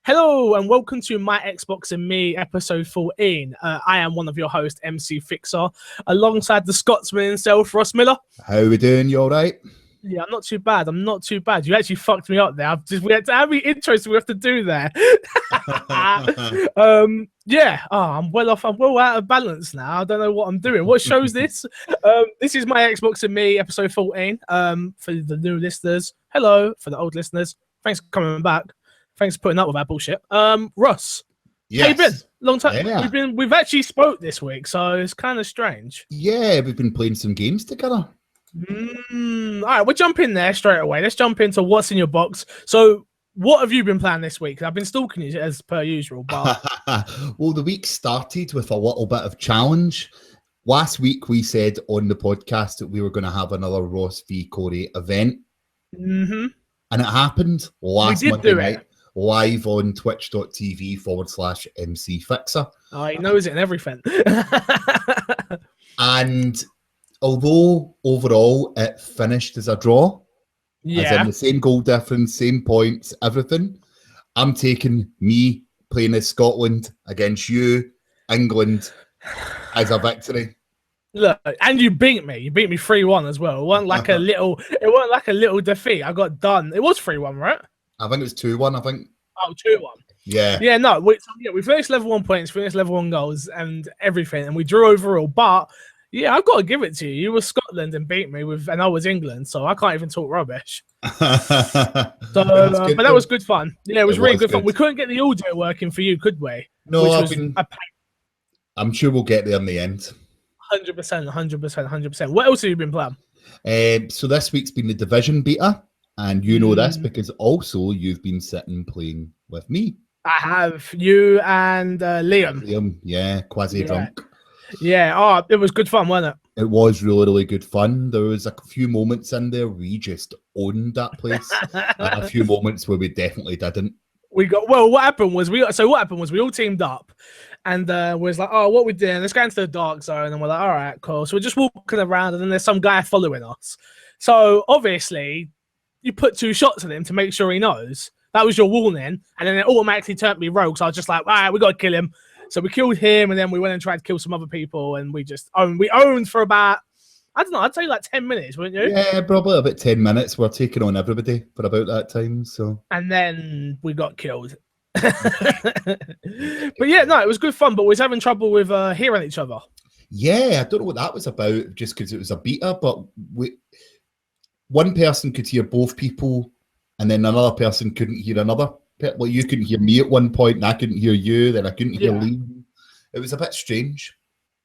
Hello and welcome to My Xbox and Me, episode 14. I am one of your hosts, MC Fixer, alongside the Scotsman himself, Ross Miller. How are we doing? You all right? Yeah, I'm not too bad. You actually fucked me up there. We had to have the intros we have to do there. I'm well off. I'm well out of balance now. I don't know what I'm doing. What show's this? This is My Xbox and Me, episode 14. For the new listeners, hello. For the old listeners, thanks for coming back. Thanks for putting up with that bullshit. Ross, yes. How you been? Long time. Yeah. We've actually spoke this week, so it's kind of strange. Yeah, we've been playing some games together. All right, we'll jump in there straight away. Let's jump into what's in your box. So, what have you been playing this week? I've been stalking you as per usual. But well, the week started with a little bit of challenge. Last week, we said on the podcast that we were going to have another Ross v Corey event. Mm-hmm. And it happened last Monday night. It. Live on twitch.tv/MC Fixer. Oh, he knows it and everything. And although overall it finished as a draw, as in the same goal difference, same points, everything, I'm taking me playing as Scotland against you, England, as a victory. Look, and you beat me. You beat me 3-1 as well. It wasn't like a little. It wasn't like a little defeat. I got done. It was 3-1, right? I think it was 2-1. I think. Oh, 2-1. Yeah. Yeah. No. We finished level 1 points. Finished level 1 goals and everything, and we drew overall. But yeah, I've got to give it to you. You were Scotland and beat me and I was England, so I can't even talk rubbish. But that was good fun. Yeah, it was really good fun. We couldn't get the audio working for you, could we? No, I'm sure we'll get there in the end. 100%. What else have you been playing? So this week's been the Division beta, and you know this because also you've been sitting playing with me. I have. You and Liam. Yeah, quasi drunk. Yeah, oh, it was good fun, wasn't it? It was really, really good fun. There was a few moments in there we just owned that place, and a few moments where we definitely didn't. What happened was we all teamed up, and was like, oh, what we doing? Let's go into the dark zone, and we're like, all right, cool. So we're just walking around, and then there's some guy following us. So obviously, you put 2 shots at him to make sure he knows. That was your warning, and then it automatically turned me rogue. So I was just like, all right, we got to kill him. So we killed him, and then we went and tried to kill some other people, and we owned for about, I don't know, I'd say like 10 minutes, wouldn't you? Yeah, probably about 10 minutes. We're taking on everybody for about that time. So, and then we got killed. But yeah, no, it was good fun, but we was having trouble with hearing each other. Yeah, I don't know what that was about, just because it was a beta, but one person could hear both people, and then another person couldn't hear another. Well, you couldn't hear me at one point, and I couldn't hear you, then I couldn't hear Liam. It was a bit strange.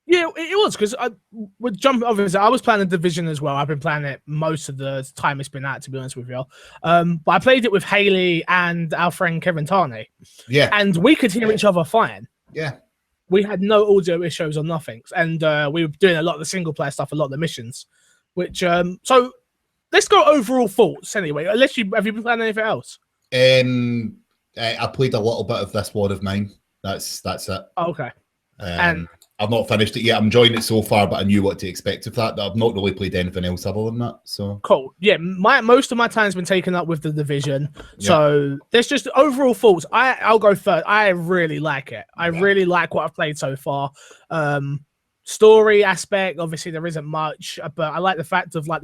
Yeah, it was, because I would jump. Obviously, I was playing the Division as well. I've been playing it most of the time it's been out, to be honest with you. But I played it with Haley and our friend Kevin Tarney. Yeah. And we could hear each other fine. Yeah. We had no audio issues or nothing. And we were doing a lot of the single player stuff, a lot of the missions. Which, so let's go overall thoughts anyway. Have you been playing anything else? I played a little bit of This War of Mine. That's it. Oh, okay. And I've not finished it yet. I'm enjoying it so far, but I knew what to expect of that. I've not really played anything else other than that. So cool. Yeah, most of my time's been taken up with the Division. So there's just overall thoughts. I'll go first. I really like it. I really like what I've played so far. Story aspect, obviously there isn't much, but I like the fact of like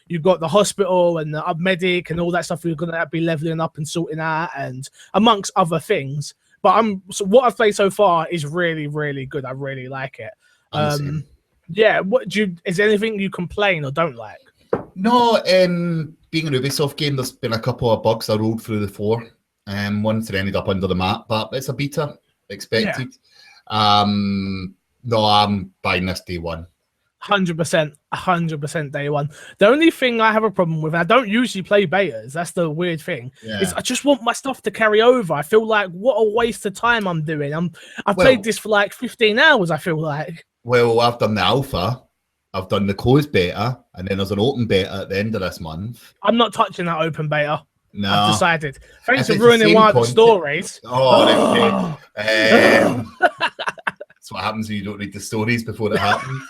you've got the hospital and the medic and all that stuff you're gonna be leveling up and sorting out, and amongst other things. But what I've played so far is really, really good. I really like it. Yeah. Is there anything you complain or don't like? No, being an Ubisoft game, there's been a couple of bugs I rolled through the floor. Ones that ended up under the map, but it's a beta, expected. Yeah. No, I'm buying this day one. 100% day one. The only thing I have a problem with, and I don't usually play betas, that's the weird thing, is I just want my stuff to carry over. I feel like what a waste of time I'm doing. I've played this for like 15 hours, I feel like. Well, I've done the alpha, I've done the closed beta, and then there's an open beta at the end of this month. I'm not touching that open beta. No. I've decided. Thanks for ruining one of the stories. Oh, that's what happens when you don't read the stories before it happens.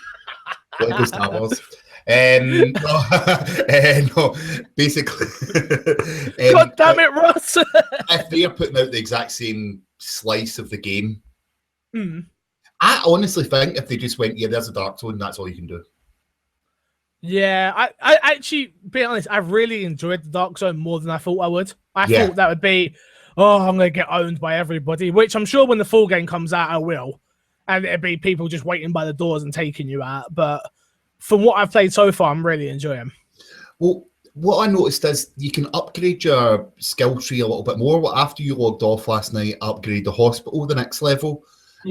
Like Star Wars. No, basically, God damn it, Ross. if they are putting out the exact same slice of the game, Hmm. I honestly think if they just went, yeah, there's a Dark Zone, that's all you can do. Yeah, I actually, be honest, I really enjoyed the Dark Zone more than I thought I would. I thought that would be, oh, I'm going to get owned by everybody, which I'm sure when the full game comes out, I will. And it'd be people just waiting by the doors and taking you out. But from what I've played so far, I'm really enjoying. Well, what I noticed is you can upgrade your skill tree a little bit more. After you logged off last night, upgrade the hospital the next level,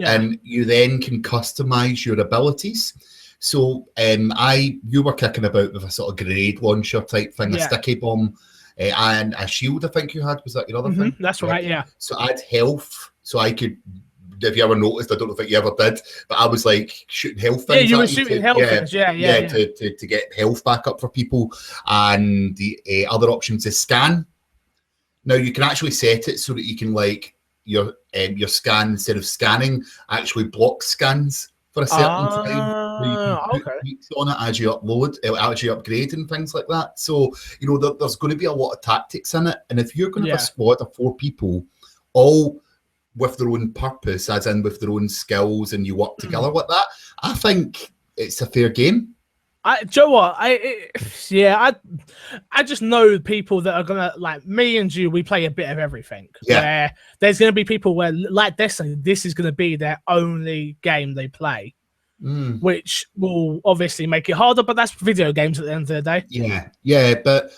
and you then can customize your abilities. So you were kicking about with a sort of grenade launcher type thing, a sticky bomb, and a shield, I think you had. Was that your other thing? That's right, yeah. So I had health, so I could, if you ever noticed, I don't know if you ever did, but I was like shooting health things. Yeah, you were shooting health things, to get health back up for people. And the other options is scan. Now you can actually set it so that you can like your scan, instead of scanning, actually block scans for a certain time. Where you can put tweaks on it as you upload, as you upgrade and things like that. So, you know, there's going to be a lot of tactics in it. And if you're going to have a squad of 4 people, all with their own purpose, as in with their own skills, and you work together with that, I think it's a fair game. Do you know what? I just know people that are gonna, like me and you. We play a bit of everything. Yeah. Where there's gonna be people where, like this is gonna be their only game they play, which will obviously make it harder. But that's video games at the end of the day. Yeah. But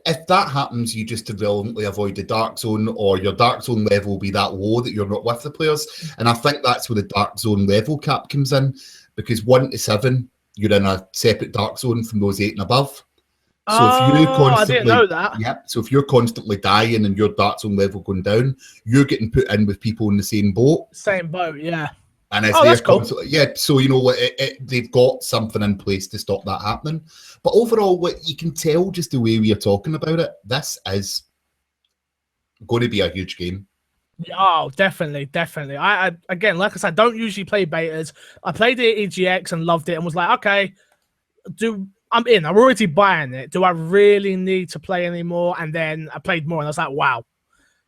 if that happens, you just irrelevantly avoid the Dark Zone, or your Dark Zone level will be that low that you're not with the players. And I think that's where the Dark Zone level cap comes in, because 1 to 7. You're in a separate Dark Zone from those 8 and above. So if you constantly, I didn't know that. Yeah. So if you're constantly dying and your Dark Zone level going down, you're getting put in with people in the same boat. Same boat, yeah. And as they're constantly, so you know what, they've got something in place to stop that happening. But overall, what you can tell just the way we are talking about it, this is going to be a huge game. Oh, definitely. I again, like I said, don't usually play betas. I played it at EGX and loved it, and was like, okay, I'm in. I'm already buying it. Do I really need to play anymore? And then I played more, and I was like, wow,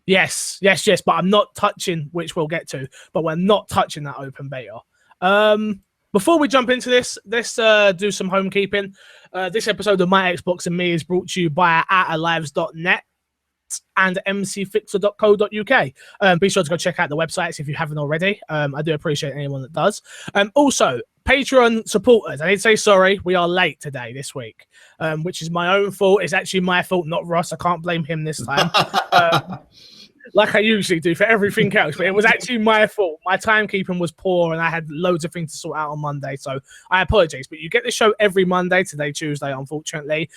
yes. But I'm not touching, which we'll get to. But we're not touching that open beta. Before we jump into this, let's do some homekeeping. This episode of My Xbox and Me is brought to you by atalives.net. and mcfixer.co.uk. Be sure to go check out the websites if you haven't already. I do appreciate anyone that does. Also, Patreon supporters, I need to say sorry, we are late today, this week, which is my own fault. It's actually my fault, not Ross. I can't blame him this time. Like I usually do for everything else, but it was actually my fault. My timekeeping was poor, and I had loads of things to sort out on Monday, so I apologize. But you get the show every Monday. Today, Tuesday, unfortunately.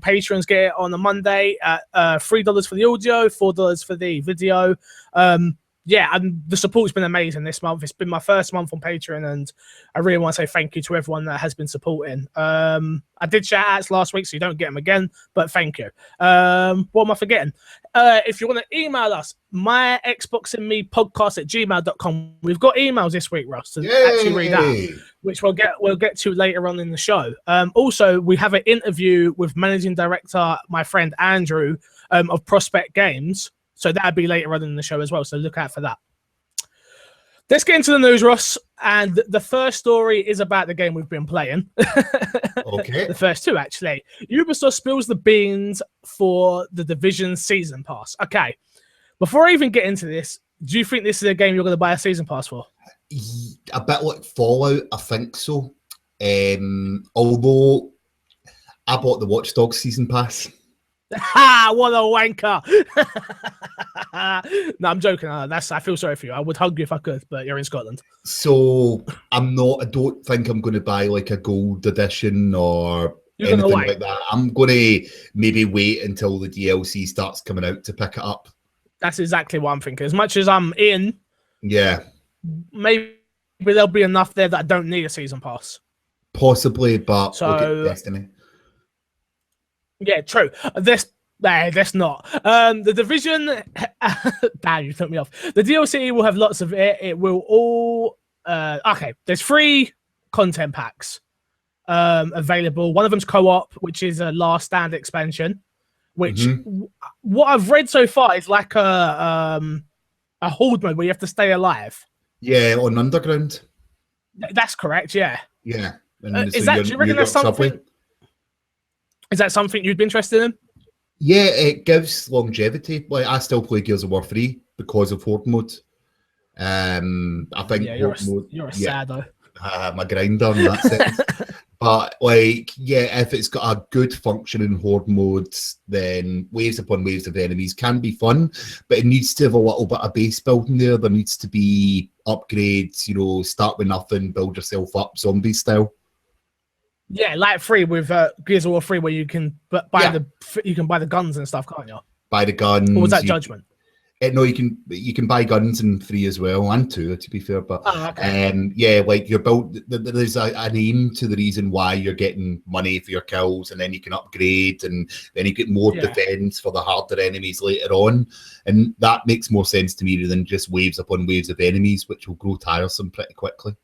Patrons get it on a Monday at $3 for the audio, $4 for the video. Yeah, and the support's been amazing this month. It's been my first month on Patreon, and I really want to say thank you to everyone that has been supporting. I did shout outs last week, so you don't get them again, but thank you. What am I forgetting? If you want to email us, my Xbox and Me podcast at gmail.com. We've got emails this week, Ross, to actually read out, which we'll get to later on in the show. Also, we have an interview with Managing Director, my friend Andrew, of ProspectGames. So that'll be later on in the show as well. So look out for that. Let's get into the news, Ross. And the first story is about the game we've been playing. Okay. The first two, actually. Ubisoft spills the beans for the Division Season Pass. Okay. Before I even get into this, do you think this is a game you're going to buy a Season Pass for? A bit like Fallout, I think so. Although I bought the Watch Dogs Season Pass. Ha! What a wanker! No, I'm joking. I feel sorry for you. I would hug you if I could, but you're in Scotland. So I don't think I'm going to buy like a gold edition or anything like that. I'm going to maybe wait until the DLC starts coming out to pick it up. That's exactly what I'm thinking. As much as I'm in, maybe there'll be enough there that I don't need a season pass. Possibly, but look at Destiny. Yeah, true. That's not. The Division. Damn, you took me off. The DLC will have lots of it. It will all. Okay, there's 3 content packs. available. One of them's co-op, which is a Last Stand expansion, which what I've read so far is like a horde mode where you have to stay alive. Yeah, on Underground. That's correct. Yeah. Yeah. And do you reckon that's something? Is that something you'd be interested in? Yeah, it gives longevity. Like I still play Gears of War 3 because of horde mode. I think you're a saddo. I'm a grinder in that sense. But like, yeah, if it's got a good functioning horde mode, then waves upon waves of enemies can be fun. But it needs to have a little bit of base building there. There needs to be upgrades. You know, start with nothing, build yourself up, zombie style. Yeah, like 3 with Gears of War 3, where you can buy the guns and stuff, can't you? Buy the guns. Or was that Judgment? No, you can buy guns in 3 as well, and 2 to be fair. But yeah, like you're built. There's an aim to the reason why you're getting money for your kills, and then you can upgrade, and then you get more defense for the harder enemies later on, and that makes more sense to me than just waves upon waves of enemies, which will grow tiresome pretty quickly.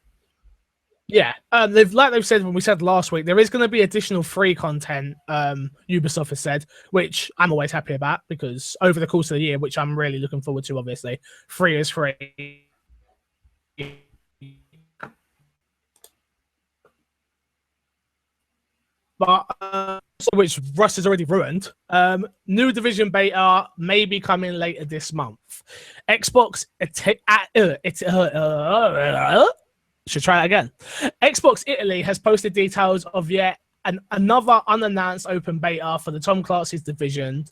Yeah, they've said when we said last week, there is going to be additional free content. Ubisoft has said, which I'm always happy about because over the course of the year, which I'm really looking forward to, obviously, free is free. But which Russ has already ruined. New Division beta may be coming later this month. Xbox should try it again. Xbox Italy has posted details of yet another unannounced open beta for the Tom Clancy's Division.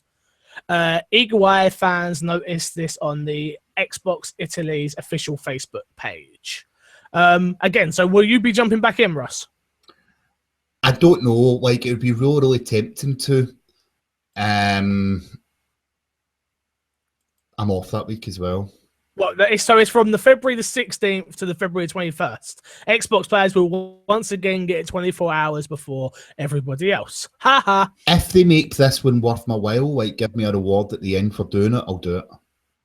Eagle Eye fans noticed this on the Xbox Italy's official Facebook page. Again, so will you be jumping back in, Russ? I don't know. Like, it would be really, really tempting to. I'm off that week as well. Well, so it's from the February the 16th to the February 21st. Xbox players will once again get it 24 hours before everybody else. Haha. If they make this one worth my while, like give me a reward at the end for doing it, I'll do it.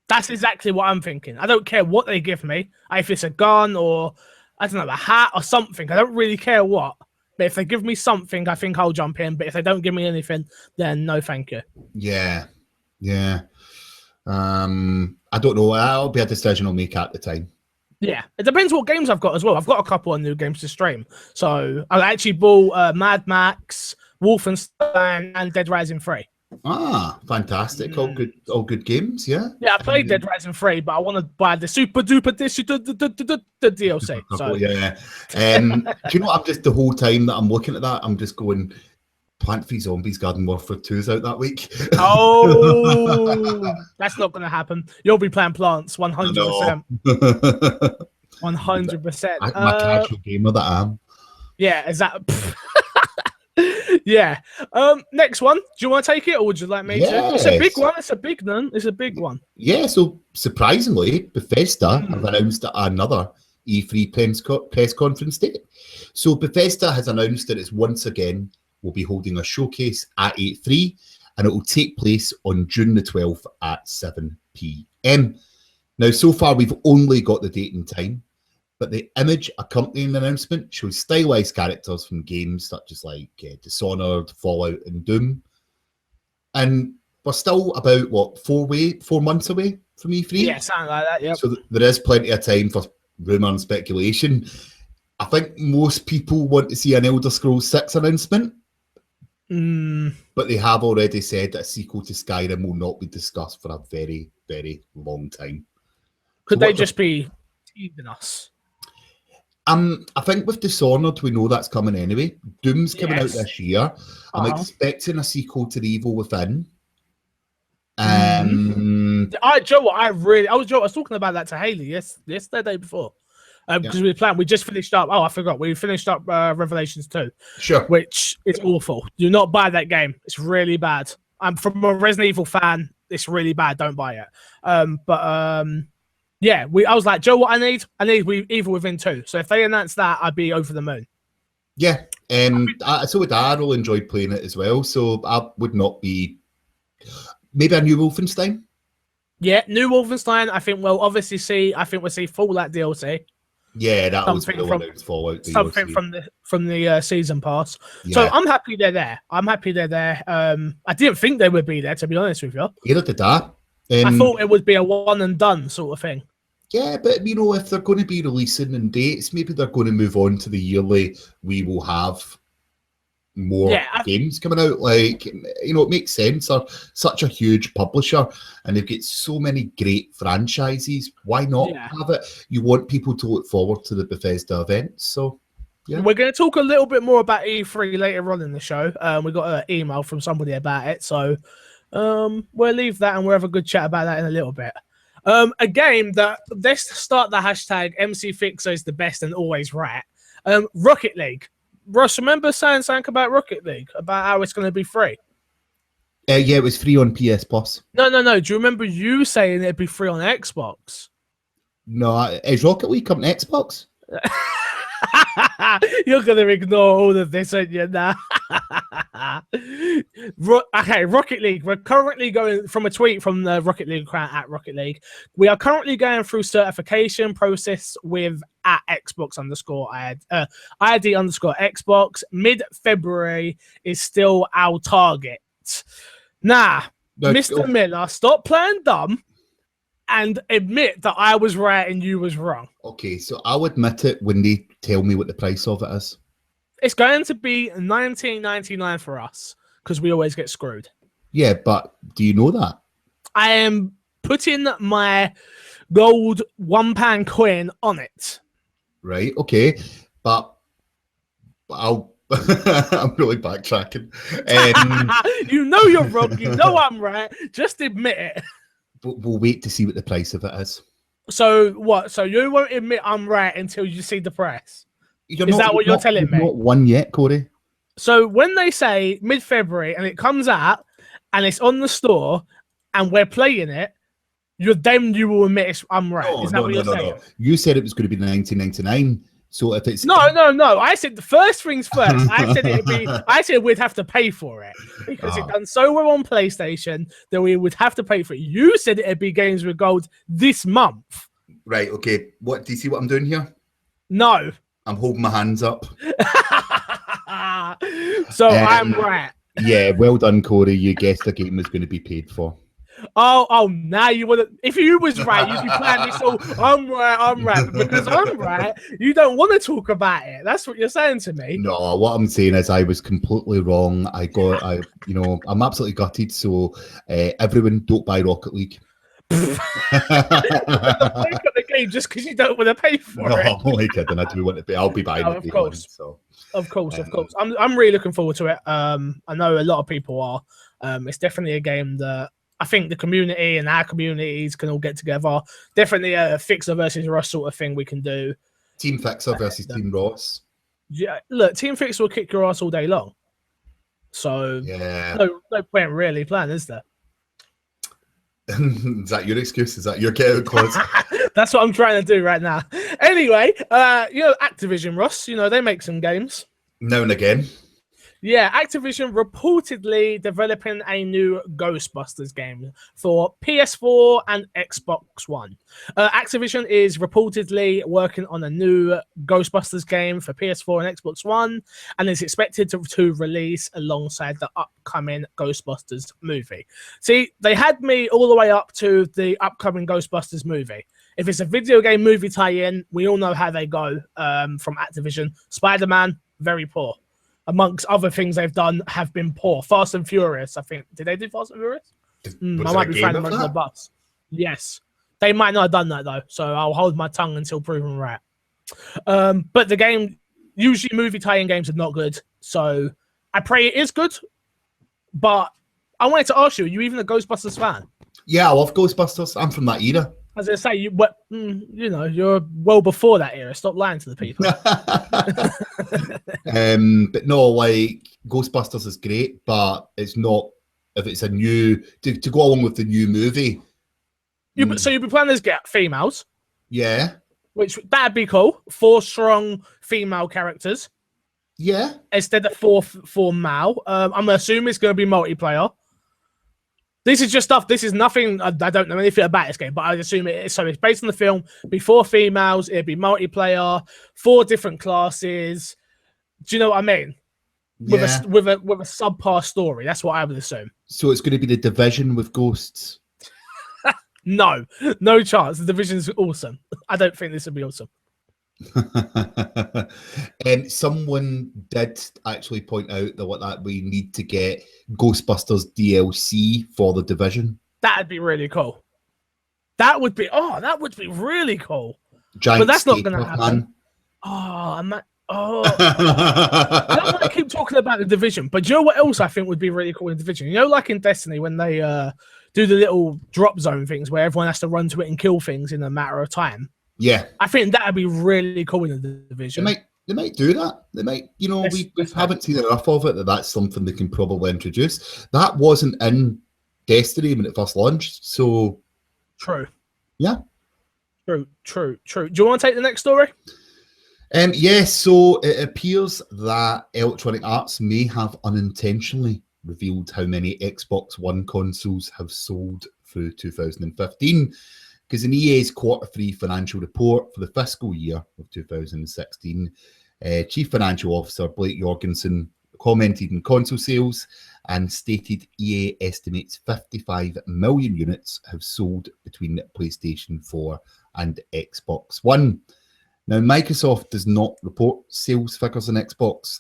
That's exactly what I'm thinking. I don't care what they give me. If it's a gun or, I don't know, a hat or something. I don't really care what. But if they give me something, I think I'll jump in. But if they don't give me anything, then no thank you. Yeah. I don't know. That'll be a decision I'll make at the time. Yeah, it depends what games I've got as well. I've got a couple of new games to stream. So I actually bought Mad Max, Wolfenstein, and Dead Rising 3. Ah, fantastic. All good games, yeah? Yeah, I played Dead Rising 3, but I want to buy the super duper the DLC. So yeah. Do you know what? I'm just the whole time that I'm looking at that, I'm just going, Plant Free Zombies Garden Warfare 2's out that week. Oh, that's not going to happen. You'll be playing Plants 100%. 100%. I'm a casual gamer that I am. Yeah, is that? Yeah. Next one. Do you want to take it, or would you like me to? It's a big one. It's a big one. It's a big one. Yeah. So surprisingly, Bethesda have announced another E3 press conference date. So Bethesda has announced that it's once again will be holding a showcase at E3, and it will take place on June the 12th at 7 p.m. Now, so far, we've only got the date and time, but the image accompanying the announcement shows stylized characters from games such as like Dishonored, Fallout, and Doom. And we're still about, 4 months away from E3? Yeah, something like that, yeah. So there is plenty of time for rumour and speculation. I think most people want to see an Elder Scrolls 6 announcement. But they have already said that a sequel to Skyrim will not be discussed for a very, very long time. Could they just be teasing us? I think with Dishonored, we know that's coming anyway. Doom's coming out this year. I'm expecting a sequel to The Evil Within. Joe, I was talking about that to Haley yesterday, the day before. Because we just finished up. Oh, I forgot. We finished up Revelations 2. Sure. Which is awful. Do not buy that game. It's really bad. I'm from a Resident Evil fan. It's really bad. Don't buy it. Yeah. I was like, Joe, what I need Evil Within 2. So if they announce that, I'd be over the moon. Yeah. So would I. I'll enjoy playing it as well. So I would not be. Maybe a new Wolfenstein. Yeah, new Wolfenstein. I think we'll see Fallout DLC. Yeah, that was something the one that was Fallout something DLC. from the season pass. Yeah. So I'm happy they're there. I didn't think they would be there, to be honest with you. Neither did I. I thought it would be a one and done sort of thing. Yeah, but you know, if they're going to be releasing in dates, maybe they're going to move on to the yearly. We will have more games coming out. Like, you know, it makes sense. They're such a huge publisher and they've got so many great franchises. Why not have it? You want people to look forward to the Bethesda events. So, yeah. We're going to talk a little bit more about E3 later on in the show. We got an email from somebody about it. So, we'll leave that and we'll have a good chat about that in a little bit. A game that, let's start the hashtag MC Fixer is the best and always right. Rocket League. Ross, remember saying something about Rocket League, about how it's going to be free? Yeah, it was free on PS Plus. No. Do you remember you saying it'd be free on Xbox? No, is Rocket League coming to Xbox? You're going to ignore all of this, aren't you? Now. Okay, Rocket League. We're currently going from a tweet from the Rocket League account at Rocket League. We are currently going through certification process with at Xbox ID underscore Xbox. Mid-February is still our target. Nah, Mr. Miller, stop playing dumb and admit that I was right and you was wrong. Okay, so I'll admit it when they tell me what the price of it is. It's going to be $19.99 for us because we always get screwed. Yeah, but do you know that? I am putting my gold £1 coin on it. Right, okay. But I'll... I'm really backtracking. You know you're wrong. You know I'm right. Just admit it. We'll wait to see what the price of it is. So what? So you won't admit I'm right until you see the price? Is that what you're telling me? Not one yet, Corey. So when they say mid-February and it comes out and it's on the store and we're playing it, you will admit I'm right. Is that what you're saying? No. You said it was going to be $19.99. So if it's no. I said the first things first. I said we'd have to pay for it because it done so well on PlayStation that we would have to pay for it. You said it'd be Games with Gold this month. Right. Okay. What do you see what I'm doing here? No. I'm holding my hands up. So I'm right. Yeah. Well done, Corey. You guessed the game was going to be paid for. Oh, now you want to... If you was right, you'd be playing this all, I'm right. Because I'm right, you don't want to talk about it. That's what you're saying to me. No, what I'm saying is I was completely wrong. I'm absolutely gutted. So everyone, don't buy Rocket League. The game just because you don't want to pay for it. No, I'm only kidding. I do want to be. I'll be buying it. Of course. Of course. I'm really looking forward to it. I know a lot of people are. It's definitely a game that I think the community and our communities can all get together. Definitely a Fixer versus Ross sort of thing we can do. Team Fixer versus Team Ross. Yeah, look, Team Fixer will kick your ass all day long. So no point really playing, is there? Is that your excuse? Is that your get out clause? That's what I'm trying to do right now. Anyway, Activision, Ross, they make some games. Now and again. Yeah, Activision reportedly developing a new Ghostbusters game for PS4 and Xbox One. Activision is reportedly working on a new Ghostbusters game for PS4 and Xbox One, and is expected to release alongside the upcoming Ghostbusters movie. See, they had me all the way up to the upcoming Ghostbusters movie. If it's a video game movie tie-in, we all know how they go from Activision. Spider-Man, very poor. Amongst other things they've done have been poor. Fast and Furious, I think. Did they do Fast and Furious? I might be throwing them under the bus. Yes. They might not have done that, though. So I'll hold my tongue until proven right. But the game, usually movie tie-in games are not good. So I pray it is good. But I wanted to ask you, are you even a Ghostbusters fan? Yeah, I love Ghostbusters. I'm from that era. As I say, you're well before that era. Stop lying to the people. But no, like Ghostbusters is great, but it's not. If it's a new to go along with the new movie. So you'd be planning to get females. Yeah. Which that'd be cool. 4 strong female characters. Yeah. Instead of four male. I'm assuming it's going to be multiplayer. This is just stuff. This is nothing. I don't know anything about this game, but I assume it is. So it's based on the film. Be 4 females. It'd be multiplayer. 4 different classes. Do you know what I mean? Yeah. With a subpar story. That's what I would assume. So it's going to be the Division with ghosts. No chance. The Division's awesome. I don't think this would be awesome. And someone did actually point out that we need to get Ghostbusters DLC for the Division. That'd be really cool. That would be really cool. Giant, but that's not going to happen. Man. I don't want to keep talking about the Division, but do you know what else I think would be really cool in the Division? You know, like in Destiny when they do the little drop zone things where everyone has to run to it and kill things in a matter of time. Yeah, I think that would be really cool in the Division. They might do that. They might, you know, we haven't seen enough of it that's something they can probably introduce. That wasn't in Destiny when it first launched, so true. Yeah, true. Do you want to take the next story? Yes. So it appears that Electronic Arts may have unintentionally revealed how many Xbox One consoles have sold through 2015. Because in EA's Q3 financial report for the fiscal year of 2016, Chief Financial Officer Blake Jorgensen commented on console sales and stated EA estimates 55 million units have sold between PlayStation 4 and Xbox One. Now, Microsoft does not report sales figures on Xbox,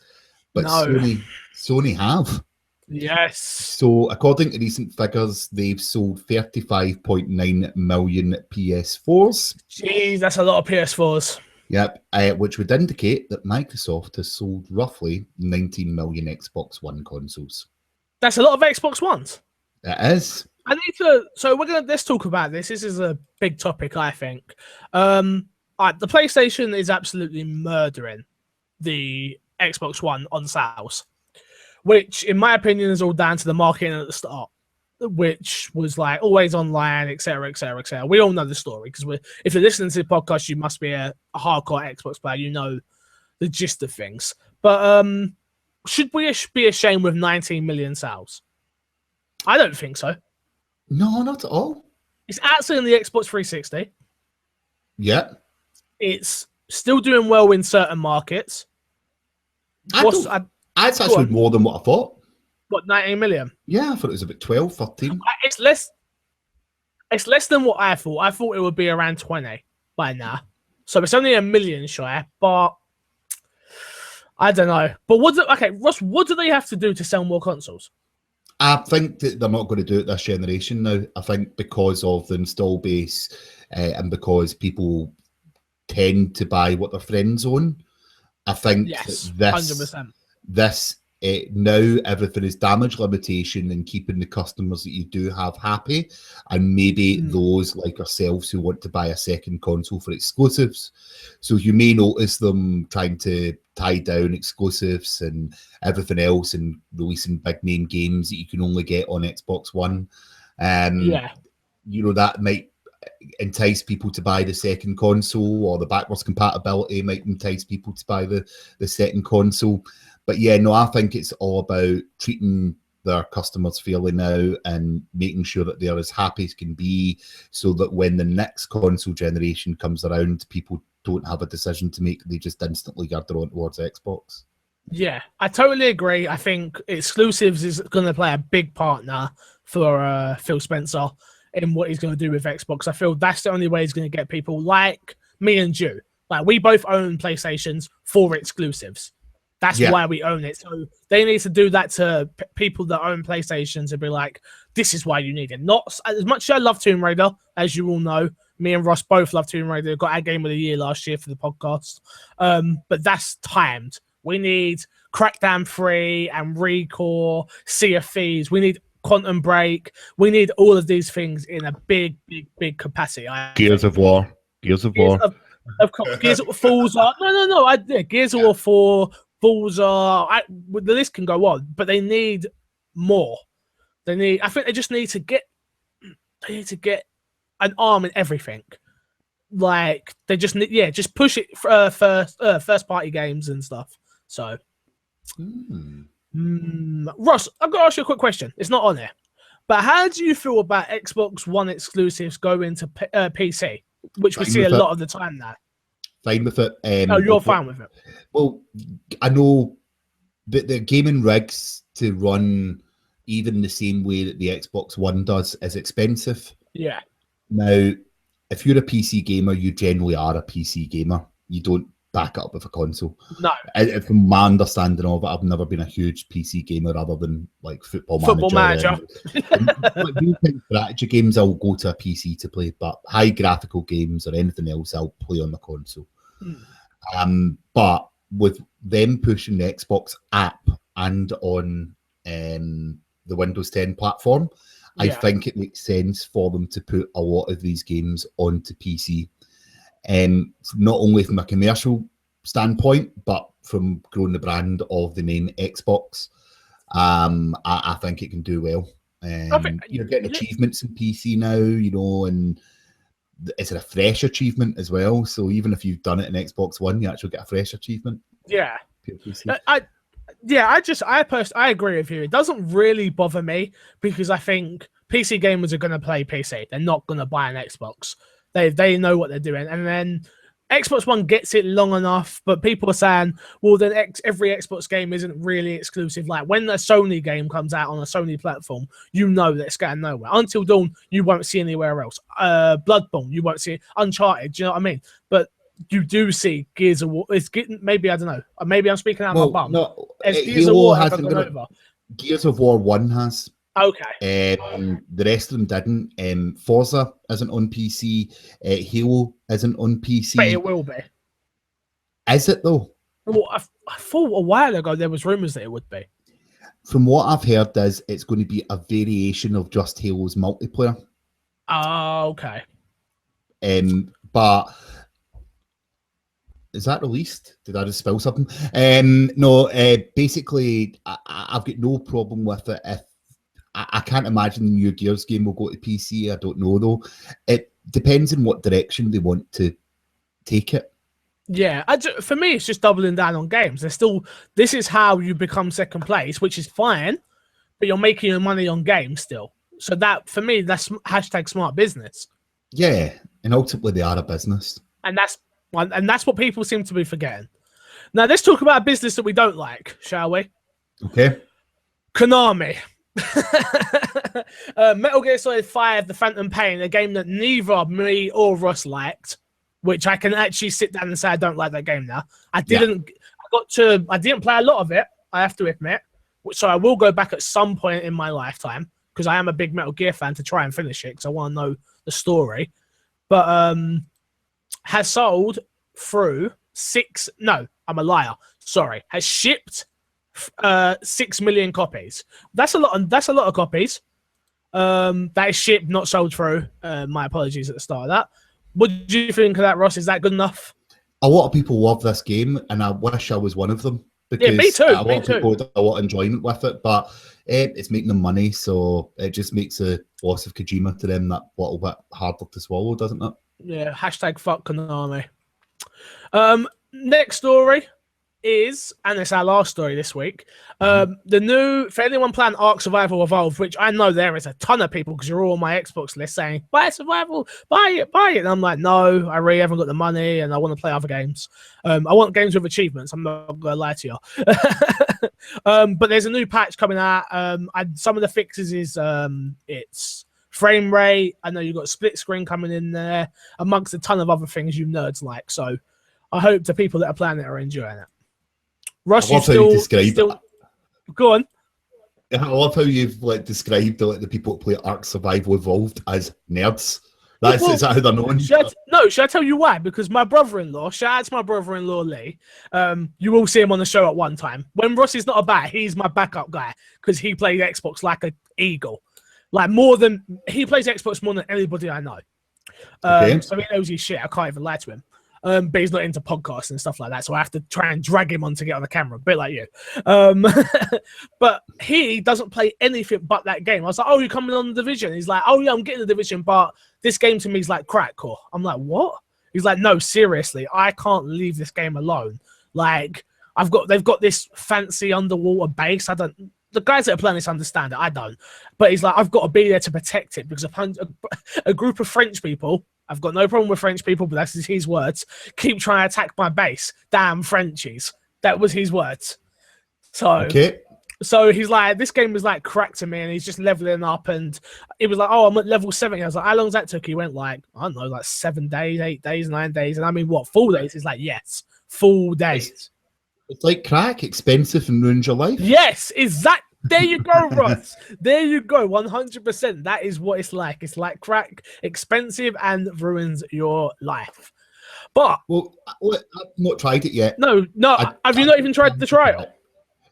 but Sony have. Yes. So, according to recent figures, they've sold 35.9 million PS4s. Jeez, that's a lot of PS4s. Yep, which would indicate that Microsoft has sold roughly 19 million Xbox One consoles. That's a lot of Xbox Ones. It is. So let's talk about this. This is a big topic, I think. The PlayStation is absolutely murdering the Xbox One on sales, which, in my opinion, is all down to the marketing at the start, which was like always online, etc., etc., etc. We all know the story because if you're listening to the podcast, you must be a hardcore Xbox player. You know the gist of things. But should we be ashamed with 19 million sales? I don't think so. No, not at all. It's actually on the Xbox 360. Yeah. It's still doing well in certain markets. It's actually more than what I thought. What, 19 million? Yeah, I thought it was about 12, 13. It's less than what I thought. I thought it would be around 20 by now. So it's only a million shy, but I don't know. But Ross, what do they have to do to sell more consoles? I think that they're not going to do it this generation now. I think because of the install base and because people tend to buy what their friends own. I think yes, that 100%. Now everything is damage limitation and keeping the customers that you do have happy, and maybe those like ourselves who want to buy a second console for exclusives. So you may notice them trying to tie down exclusives and everything else and releasing big name games that you can only get on Xbox One. You know, that might entice people to buy the second console, or the backwards compatibility might entice people to buy the second console. But yeah, no, I think it's all about treating their customers fairly now and making sure that they're as happy as can be, so that when the next console generation comes around, people don't have a decision to make. They just instantly get drawn towards Xbox. Yeah, I totally agree. I think exclusives is going to play a big part now for Phil Spencer in what he's going to do with Xbox. I feel that's the only way he's going to get people like me and you. Like, we both own PlayStations for exclusives. That's why we own it. So they need to do that to people that own PlayStations and be like, this is why you need it. Not as much as I love Tomb Raider, as you all know. Me and Ross both love Tomb Raider. Got our game of the year last year for the podcast. But that's timed. We need Crackdown 3 and Recore, Sea of Thieves. We need Quantum Break. We need all of these things in a big capacity. Gears of War. Of course, Gears of War, Forza. No. Gears of War 4, Forza. The list can go on, but they need more. I think they just need to get. They need to get an arm in everything. Like, they just need, just push it for first party games and stuff. So, Ross, I've got to ask you a quick question. It's not on there, But how do you feel about Xbox One exclusives going to PC, which we see a lot of the time now? Fine with it. Oh, you're fine with it. Well, I know that the gaming rigs to run even the same way that the Xbox One does is expensive. Yeah. Now, if you're a PC gamer, you generally are a PC gamer. You don't back it up with a console. No. From my understanding of it, I've never been a huge PC gamer other than like Football Manager. And strategy games, I'll go to a PC to play, but high graphical games or anything else, I'll play on the console. But with them pushing the Xbox app and on the Windows 10 platform, I think it makes sense for them to put a lot of these games onto PC. Not only from a commercial standpoint, but from growing the brand of the name Xbox. I think it can do well. You're getting achievements in PC now, you know, and it's a fresh achievement as well. So even if you've done it in Xbox One, you actually get a fresh achievement. Yeah. I agree with you. It doesn't really bother me because I think PC gamers are going to play PC. They're not going to buy an Xbox. They know what they're doing. And then Xbox One gets it long enough, but people are saying, well, then every Xbox game isn't really exclusive. Like when a Sony game comes out on a Sony platform, you know that it's going nowhere. Until Dawn, you won't see anywhere else. Bloodborne, you won't see it. Uncharted, do you know what I mean? But you do see Gears of War. Maybe, I don't know. Maybe I'm speaking out of my bum. No, Gears of War ever gone over? Gears of War 1 has. Okay. The rest of them didn't. Forza isn't on PC. Halo isn't on PC. But it will be. Is it though? Well, I thought a while ago there was rumors that it would be. From what I've heard, it's going to be a variation of just Halo's multiplayer. Oh, okay. But is that released? Did I just spill something? No. Basically, I've got no problem with it. If I can't imagine the new Gears game will go to PC. I don't know though. It depends on what direction they want to take it. Yeah, for me, it's just doubling down on games. This is how you become second place, which is fine, but you're making your money on games still. So that, for me, that's hashtag smart business. Yeah, and ultimately they are a business. And that's what people seem to be forgetting. Now, let's talk about a business that we don't like, shall we? Okay. Konami. Metal Gear Solid 5, The Phantom Pain, a game that neither me or Ross liked, which I can actually sit down and say I don't like that game now. I didn't play a lot of it, I have to admit, so I will go back at some point in my lifetime because I am a big Metal Gear fan to try and finish it because I want to know the story. But has sold through has shipped 6 million copies. That's a lot of copies. That is shipped, not sold through. My apologies at the start of that. What do you think of that, Ross? Is that good enough? A lot of people love this game, and I wish I was one of them because me too. A lot of people had a lot of enjoyment with it, but it's making them money, so it just makes the loss of Kojima to them that little bit harder to swallow, doesn't it? Yeah. Hashtag fuck Konami. Next story is, and it's our last story this week, the new, for anyone playing Ark Survival Evolved, which I know there is a ton of people because you're all on my Xbox list saying, buy Survival, buy it. And I'm like, no, I really haven't got the money and I want to play other games. I want games with achievements. I'm not going to lie to you. But there's a new patch coming out. Some of the fixes is it's frame rate. I know you've got split screen coming in there, amongst a ton of other things you nerds like. So I hope the people that are playing it are enjoying it. Ross, you still go on. I love how you've described the people that play Ark Survival Evolved as nerds. Is that how they're known? Should I tell you why? Because my brother-in-law, shout out to my brother-in-law Lee, you will see him on the show at one time. When Ross is not about, he's my backup guy because he plays Xbox like an eagle. He plays Xbox more than anybody I know. So he knows his shit. I can't even lie to him. But he's not into podcasts and stuff like that, so I have to try and drag him on to get on the camera, a bit like you. But he doesn't play anything but that game. I was like, oh, you're coming on the Division? He's like, oh, yeah, I'm getting the Division, but this game to me is like crackcore. I'm like, what? He's like, no, seriously, I can't leave this game alone. Like, they've got this fancy underwater base. the guys that are playing this understand it. I don't. But he's like, I've got to be there to protect it because a group of French people, I've got no problem with French people, but that's his words, keep trying to attack my base. Damn Frenchies. That was his words. So he's like, this game was like crack to me, and he's just leveling up, and it was like, oh, I'm at level 70. I was like, how long does that took? He went like, I don't know, like 7 days, 8 days, 9 days. And I mean, what, full days? He's like, yes, full days. It's like crack, expensive, and ruins your life. Yes, there you go, Ross. There you go, 100%. That is what it's like. It's like crack, expensive, and ruins your life. But well, I've not tried it yet. No. Have you not even tried the trial?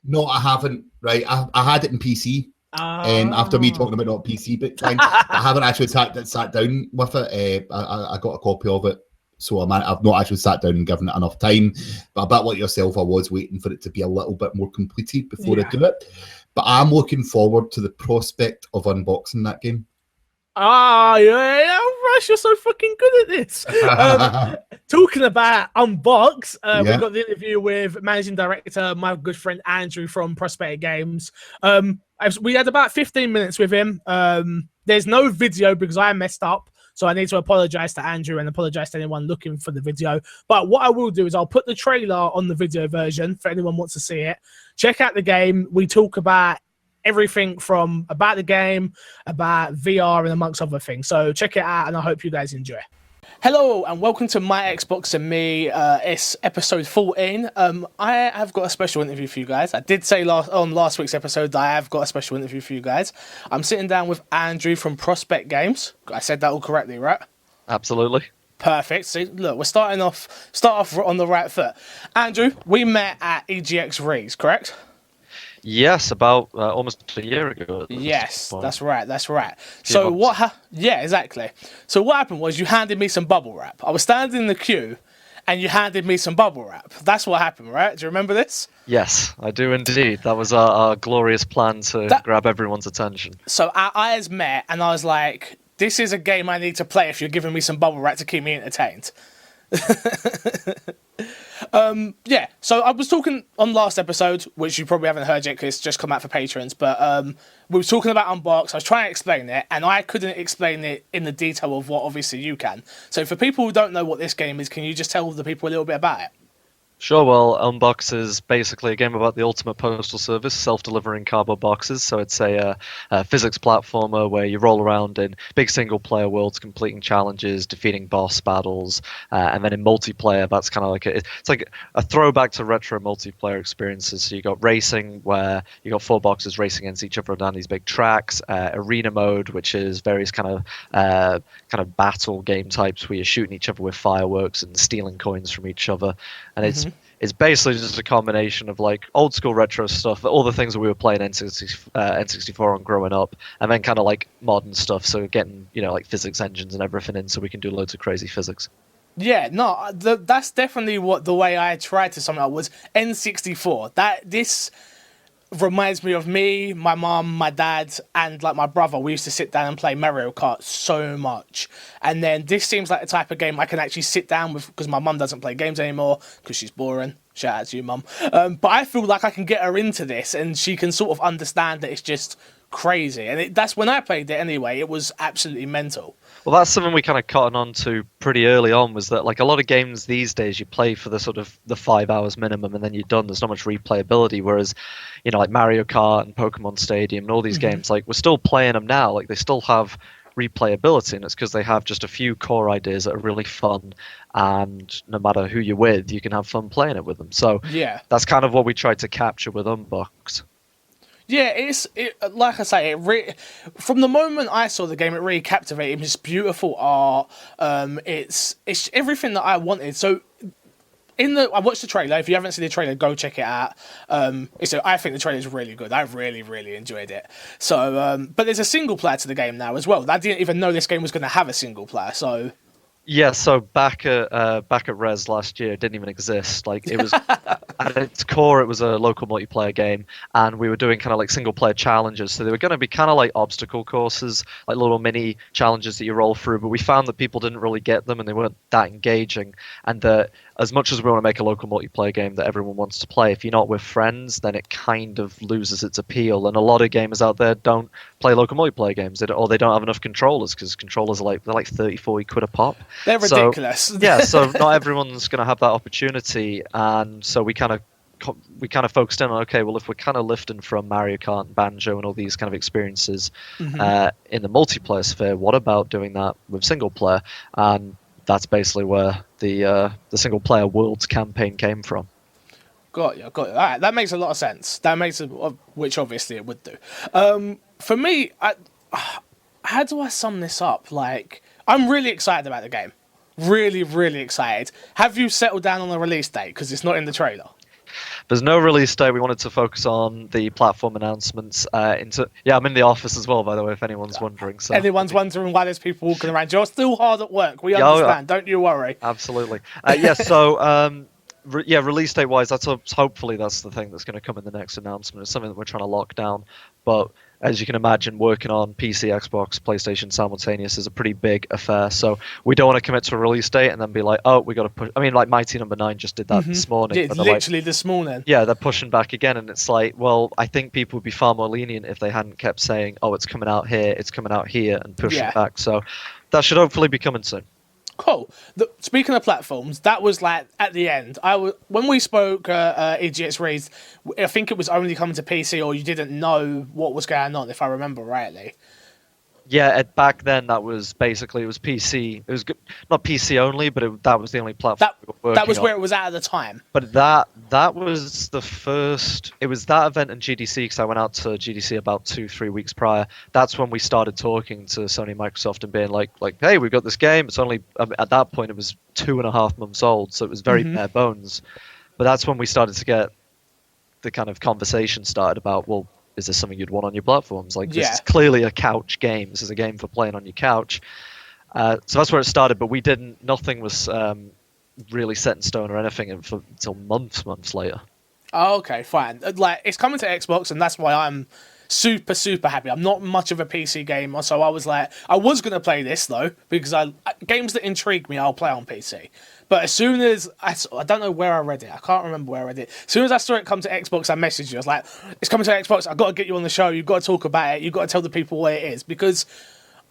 No, I haven't. Right, I had it in PC. After me talking about not PC, but I haven't actually sat down with it. I got a copy of it, so I've not actually sat down and given it enough time. But a bit like yourself, I was waiting for it to be a little bit more completed before I do it. But I'm looking forward to the prospect of unboxing that game. Yeah, Rush, you're so fucking good at this. Talking about unbox, we got the interview with Managing Director, my good friend Andrew from ProspectGames. We had about 15 minutes with him. There's no video because I messed up. So I need to apologize to Andrew and apologize to anyone looking for the video. But what I will do is I'll put the trailer on the video version for anyone who wants to see it. Check out the game. We talk about everything from about the game, about VR, and amongst other things. So check it out, and I hope you guys enjoy. Hello, and welcome to My Xbox and Me. It's episode 14. I have got a special interview for you guys. I did say on last week's episode that I have got a special interview for you guys. I'm sitting down with Andrew from ProspectGames. I said that all correctly, right? Absolutely. Perfect. So look, we're start off on the right foot. Andrew, we met at EGX Rees, correct? Yes, about almost a year ago. Yes, that's right. So yeah, exactly. So what happened was you handed me some bubble wrap. I was standing in the queue, and you handed me some bubble wrap. That's what happened, right? Do you remember this? Yes, I do indeed. That was our glorious plan to grab everyone's attention. So our eyes met, and I was like, this is a game I need to play if you're giving me some bubble wrap to keep me entertained. Yeah, so I was talking on last episode, which you probably haven't heard yet because it's just come out for patrons, but we were talking about Unbox. I was trying to explain it, and I couldn't explain it in the detail of what obviously you can. So for people who don't know what this game is, can you just tell the people a little bit about it? Sure, well, Unbox is basically a game about the ultimate postal service, self-delivering cardboard boxes. So it's a physics platformer where you roll around in big single-player worlds, completing challenges, defeating boss battles, and then in multiplayer, that's kind of like it's like a throwback to retro multiplayer experiences. So you got racing, where you got 4 boxes racing against each other down these big tracks. Arena mode, which is various kind of battle game types where you're shooting each other with fireworks and stealing coins from each other, and it's basically just a combination of like old school retro stuff, all the things that we were playing N64 on growing up, and then kind of like modern stuff. So getting like physics engines and everything in, so we can do loads of crazy physics. Yeah, no, that's definitely the way I tried to sum it up was N64. This reminds me of me, my mum, my dad, and like my brother. We used to sit down and play Mario Kart so much. And then this seems like the type of game I can actually sit down with, because my mum doesn't play games anymore because she's boring. Shout out to you, mum. But I feel like I can get her into this, and she can sort of understand that it's just crazy. And that's when I played it anyway. It was absolutely mental. Well, that's something we kind of caught on to pretty early on, was that like a lot of games these days you play for the sort of the 5 hours minimum and then you're done. There's not much replayability, whereas like Mario Kart and Pokemon Stadium and all these games, like we're still playing them now, like they still have replayability, and it's because they have just a few core ideas that are really fun, and no matter who you're with, you can have fun playing it with them. So yeah, that's kind of what we tried to capture with Unbox. Yeah, like I say, from the moment I saw the game, it really captivated me. It's beautiful art. It's everything that I wanted. So I watched the trailer. If you haven't seen the trailer, go check it out. I think the trailer is really good. I really, really enjoyed it. So, but there's a single player to the game now as well. I didn't even know this game was going to have a single player. So. Yeah, so back at Res last year, it didn't even exist. Like it was, at its core, it was a local multiplayer game, and we were doing kind of like single player challenges. So they were going to be kind of like obstacle courses, like little mini challenges that you roll through. But we found that people didn't really get them, and they weren't that engaging. And that as much as we want to make a local multiplayer game that everyone wants to play, if you're not with friends, then it kind of loses its appeal. And a lot of gamers out there don't play local multiplayer games, or they don't have enough controllers, because controllers are they're like 30, 40 quid a pop. They're ridiculous. Yeah, so not everyone's going to have that opportunity, and so we kind of focused in on, okay, well, if we're kind of lifting from Mario Kart and Banjo and all these kind of experiences in the multiplayer sphere, what about doing that with single player? And that's basically where the single player Worlds campaign came from. Got you. All right, that makes a lot of sense. Which obviously it would do. For me, how do I sum this up? Like, I'm really excited about the game. Really, really excited. Have you settled down on a release date? Because it's not in the trailer. There's no release date. We wanted to focus on the platform announcements. I'm in the office as well, by the way, if anyone's wondering. So anyone's wondering why there's people walking around. You're still hard at work. We understand. Don't you worry. Absolutely. Release date wise, hopefully that's the thing that's going to come in the next announcement. It's something that we're trying to lock down. But as you can imagine, working on PC, Xbox, PlayStation simultaneous is a pretty big affair. So we don't want to commit to a release date and then be like, oh, we got to push. I mean, like Mighty Number 9 just did that this morning. Yeah, literally this morning. Yeah, they're pushing back again, and it's like, well, I think people would be far more lenient if they hadn't kept saying, oh, it's coming out here, it's coming out here, and pushing back. So that should hopefully be coming soon. Cool. Speaking of platforms, that was like at the end. When we spoke, Idiots Raised, I think it was only coming to PC, or you didn't know what was going on, if I remember rightly. Yeah, back then it was PC. It was not PC only, but that was the only platform we were working That was on. where it was at the time. But that was the first. It was that event in GDC, because I went out to GDC about 2-3 weeks prior. That's when we started talking to Sony and Microsoft and being like, hey, we've got this game. It's only at that point it was 2.5 months old, so it was very bare bones. But that's when we started to get the kind of conversation started about, well, is this something you'd want on your platforms? Like, this is clearly a couch game. This is a game for playing on your couch. So that's where it started, but nothing was really set in stone or anything until months later. Oh, okay, fine. Like, it's coming to Xbox, and that's why I'm super, super happy. I'm not much of a PC gamer, so I was like, I was going to play this, though, because games that intrigue me, I'll play on PC. But as soon as, I don't know where I read it. I can't remember where I read it. As soon as I saw it come to Xbox, I messaged you. I was like, it's coming to Xbox. I've got to get you on the show. You've got to talk about it. You've got to tell the people what it is. Because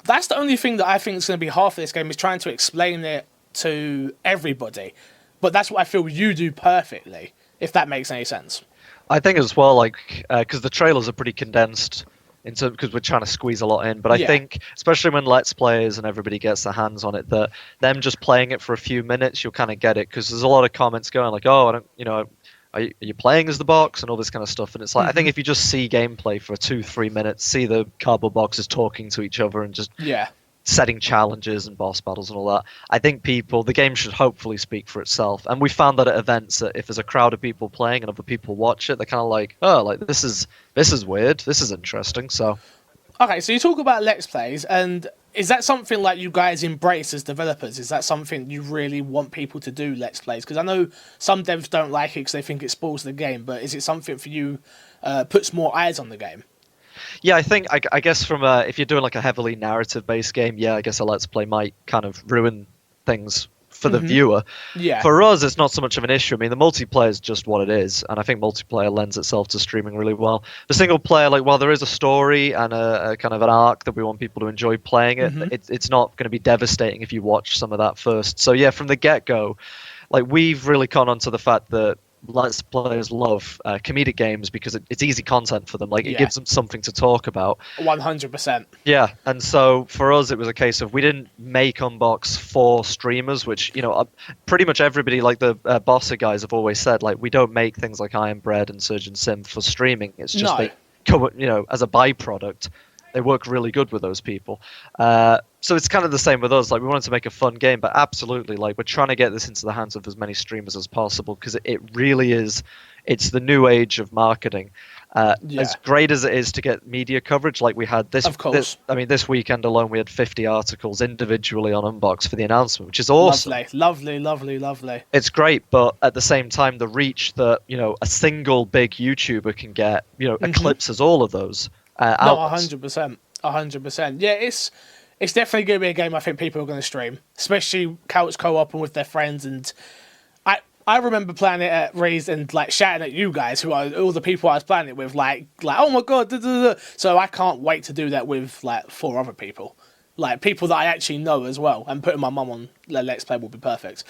that's the only thing that I think is going to be half of this game, is trying to explain it to everybody. But that's what I feel you do perfectly, if that makes any sense. I think as well, like, because the trailers are pretty condensed, because we're trying to squeeze a lot in. But I think, especially when Let's Players and everybody gets their hands on it, that them just playing it for a few minutes, you'll kind of get it. Because there's a lot of comments going like, oh, I don't, are you playing as the box and all this kind of stuff. And it's like, I think if you just see gameplay for 2-3 minutes, see the cardboard boxes talking to each other and just setting challenges and boss battles and all that, I think the game should hopefully speak for itself. And we found that at events, that if there's a crowd of people playing and other people watch it, they're kind of like, oh, like this is weird, this is interesting. So okay, so you talk about Let's Plays, and is that something like you guys embrace as developers? Is that something you really want people to do, Let's Plays? Because I know some devs don't like it because they think it spoils the game, but is it something for you puts more eyes on the game? Yeah, I think, I guess from if you're doing like a heavily narrative-based game, I guess a Let's Play might kind of ruin things for the viewer. Yeah. For us, it's not so much of an issue. I mean, the multiplayer is just what it is, and I think multiplayer lends itself to streaming really well. The single player, like, while there is a story and a kind of an arc that we want people to enjoy playing it, it's not going to be devastating if you watch some of that first. So yeah, from the get-go, like, we've really caught on to the fact that Let's Players love comedic games because it's easy content for them. Like, it gives them something to talk about. 100%. Yeah, and so for us, it was a case of we didn't make Unbox for streamers, which, pretty much everybody, like the Bossa guys have always said, like, we don't make things like Iron Bread and Surgeon Sim for streaming. It's just they come, as a byproduct. They work really good with those people. So it's kind of the same with us. Like, we wanted to make a fun game, but absolutely, like, we're trying to get this into the hands of as many streamers as possible because it really is. It's the new age of marketing. As great as it is to get media coverage, like we had this, of course. This weekend alone, we had 50 articles individually on Unbox for the announcement, which is awesome. Lovely. It's great, but at the same time, the reach that a single big YouTuber can get, eclipses all of those. No, 100%. Yeah, it's definitely going to be a game I think people are going to stream, especially couch co-op and with their friends. And I remember playing it at Raised and like shouting at you guys, who are all the people I was playing it with, like oh my god, da, da, da. So I can't wait to do that with like 4 other people, like people that I actually know as well. And putting my mum on Let's Play will be perfect.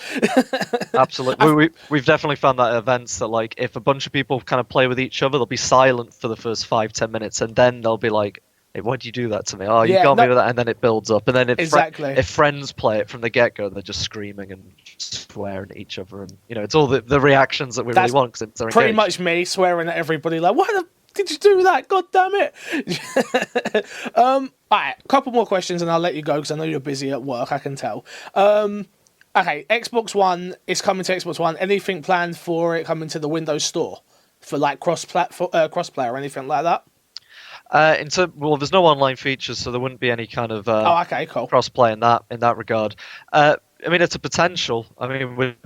Absolutely, we've definitely found that at events that like if a bunch of people kind of play with each other, they'll be silent for the first 5-10 minutes, and then they'll be like, hey, why'd you do that to me? Oh, you got me with that, and then it builds up. And then if friends play it from the get-go, they're just screaming and swearing at each other, and it's all the reactions that we really want because they're pretty engaged. much me swearing at everybody, like, why did you do that? God damn it! All right, couple more questions, and I'll let you go because I know you're busy at work. I can tell. Okay, Xbox One is coming to Xbox One. Anything planned for it coming to the Windows Store for like crossplay or anything like that? There's no online features, so there wouldn't be any kind of okay, cool. cross-play in that regard. It's a potential. We're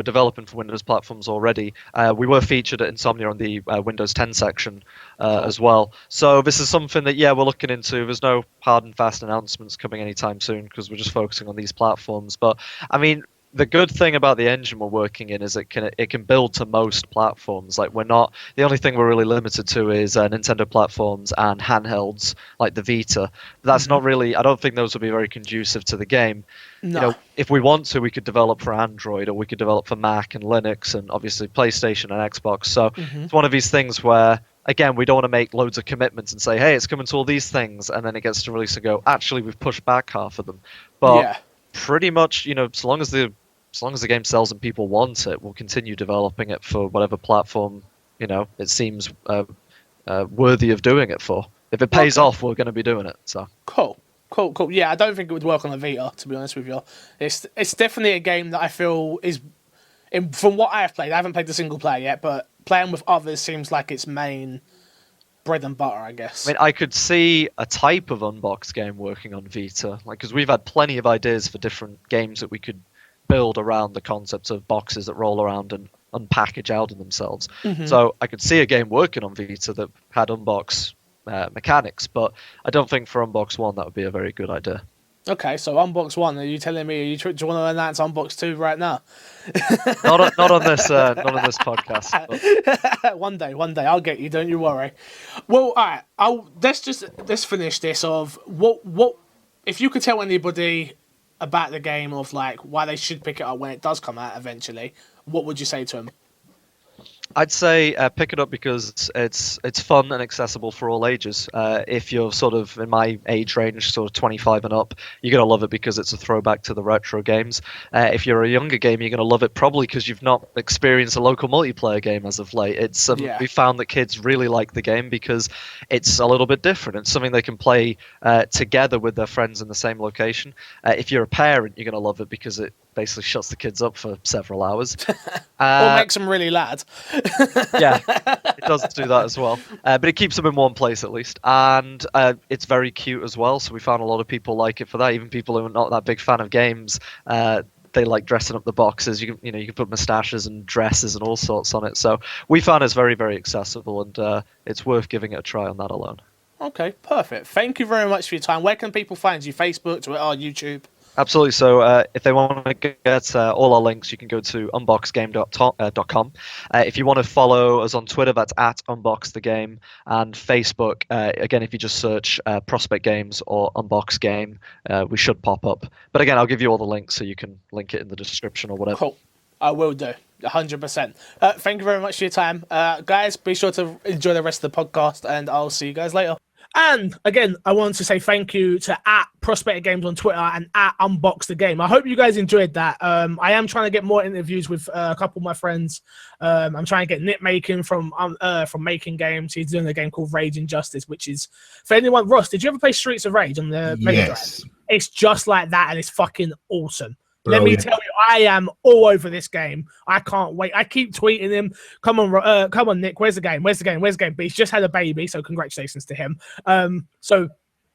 developing for Windows platforms already. We were featured at Insomnia on the Windows 10 section as well. So this is something that we're looking into. There's no hard and fast announcements coming anytime soon because we're just focusing on these platforms. But the good thing about the engine we're working in is it can build to most platforms. Like the only thing we're really limited to is Nintendo platforms and handhelds like the Vita. That's not really. I don't think those would be very conducive to the game. No. If we want to, we could develop for Android or we could develop for Mac and Linux and obviously PlayStation and Xbox. So it's one of these things where, again, we don't want to make loads of commitments and say, hey, it's coming to all these things, and then it gets to release and go, actually, we've pushed back half of them. But pretty much, as long as the game sells and people want it, we'll continue developing it for whatever platform, it seems worthy of doing it for. If it pays off, we're going to be doing it. So Cool. Yeah, I don't think it would work on a Vita, to be honest with you. It's definitely a game that I feel is, from what I have played, I haven't played the single player yet, but playing with others seems like its main bread and butter, I guess. I could see a type of Unbox game working on Vita, because we've had plenty of ideas for different games that we could build around the concepts of boxes that roll around and unpackage out of themselves. So I could see a game working on Vita that had Unbox mechanics, but I don't think for Unbox One that would be a very good idea. Okay, so Unbox One, are you telling me do you want to announce Unbox 2 right now? not on this podcast. But... one day, I'll get you. Don't you worry. Well, all right. Let's finish this. Of what if you could tell anybody about the game of like why they should pick it up when it does come out eventually, what would you say to them? I'd say pick it up because it's fun and accessible for all ages. If you're sort of in my age range, sort of 25 and up, you're going to love it because it's a throwback to the retro games. If you're a younger gamer, you're going to love it probably because you've not experienced a local multiplayer game as of late. It's we found that kids really like the game because it's a little bit different. It's something they can play together with their friends in the same location. If you're a parent, you're going to love it because it basically shuts the kids up for several hours. Or makes them really loud. Yeah, it does do that as well. But it keeps them in one place at least. And it's very cute as well. So we found a lot of people like it for that. Even people who are not that big fan of games, they like dressing up the boxes. You can put moustaches and dresses and all sorts on it. So we found it's very, very accessible, and it's worth giving it a try on that alone. Okay, perfect. Thank you very much for your time. Where can people find you? Facebook, Twitter, YouTube? Absolutely. So if they want to get all our links, you can go to unboxgame.com. If you want to follow us on Twitter, that's at unboxthegame. And Facebook, again, if you just search Prospect Games or Unbox Game, we should pop up. But again, I'll give you all the links so you can link it in the description or whatever. Cool. I will do. 100%. Thank you very much for your time. Guys, be sure to enjoy the rest of the podcast, and I'll see you guys later. And again, I want to say thank you to at ProspectGames on Twitter and at Unbox the Game. I hope you guys enjoyed that. I am trying to get more interviews with a couple of my friends. I'm trying to get Nick Making from Making Games. He's doing a game called Rage Injustice, which is for anyone. Ross, did you ever play Streets of Rage on the Mega Drive? It's just like that, and it's fucking awesome. Brilliant. Let me tell you, I am all over this game. I can't wait. I keep tweeting him. Come on, Nick. Where's the game? Where's the game? Where's the game? But he's just had a baby, so congratulations to him. So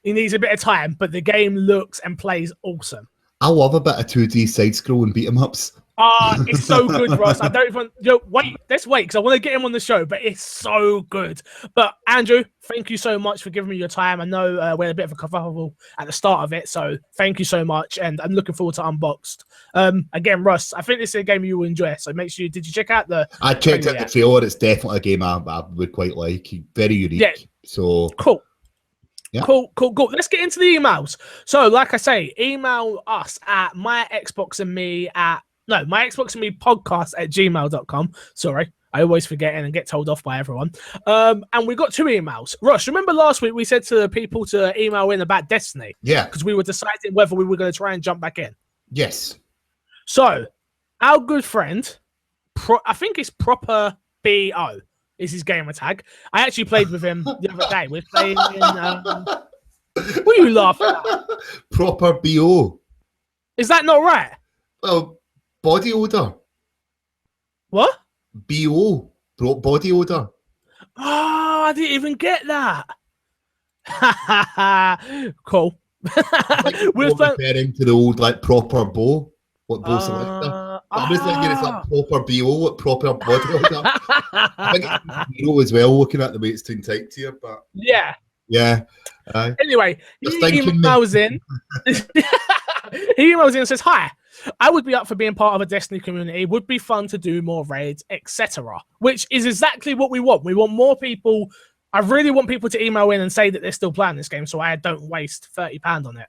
he needs a bit of time, but the game looks and plays awesome. I love a bit of 2D side scroll and beat 'em ups. It's so good, Ross. I don't even let's wait because I want to get him on the show, but it's so good. But Andrew, thank you so much for giving me your time. I know we had a bit of a kerfuffle at the start of it, so thank you so much, and I'm looking forward to Unboxed. Again, Russ, I think this is a game you will enjoy, so make sure did you check out the I checked out the trailer. It's definitely a game I would quite like. Very unique. Yeah. So cool. Yeah. Cool. Let's get into the emails. So, like I say, email us at myxboxandme podcast@gmail.com. Sorry, I always forget and get told off by everyone. And we got 2 emails. Rush, remember last week we said to the people to email in about Destiny? Yeah. Because we were deciding whether we were going to try and jump back in. Yes. So, our good friend, I think it's Proper BO. Is his gamer tag. I actually played with him the other day. We're playing in... what are you laughing at? Proper BO. Is that not right? Well, body odor. What? BO. Body odor. Oh, I didn't even get that. Cool. We're referring to the old, like, proper bow. What bow selector? I'm just thinking it's like proper BO, what proper body odor. I think it's BO as well, looking at the way it's too tight to you, but yeah. He Anyway, emails in. He emails in and says, "Hi, I would be up for being part of a Destiny community. Would be fun to do more raids, etc." Which is exactly what we want. We want more people. I really want people to email in and say that they're still playing this game, so I don't waste £30 on it.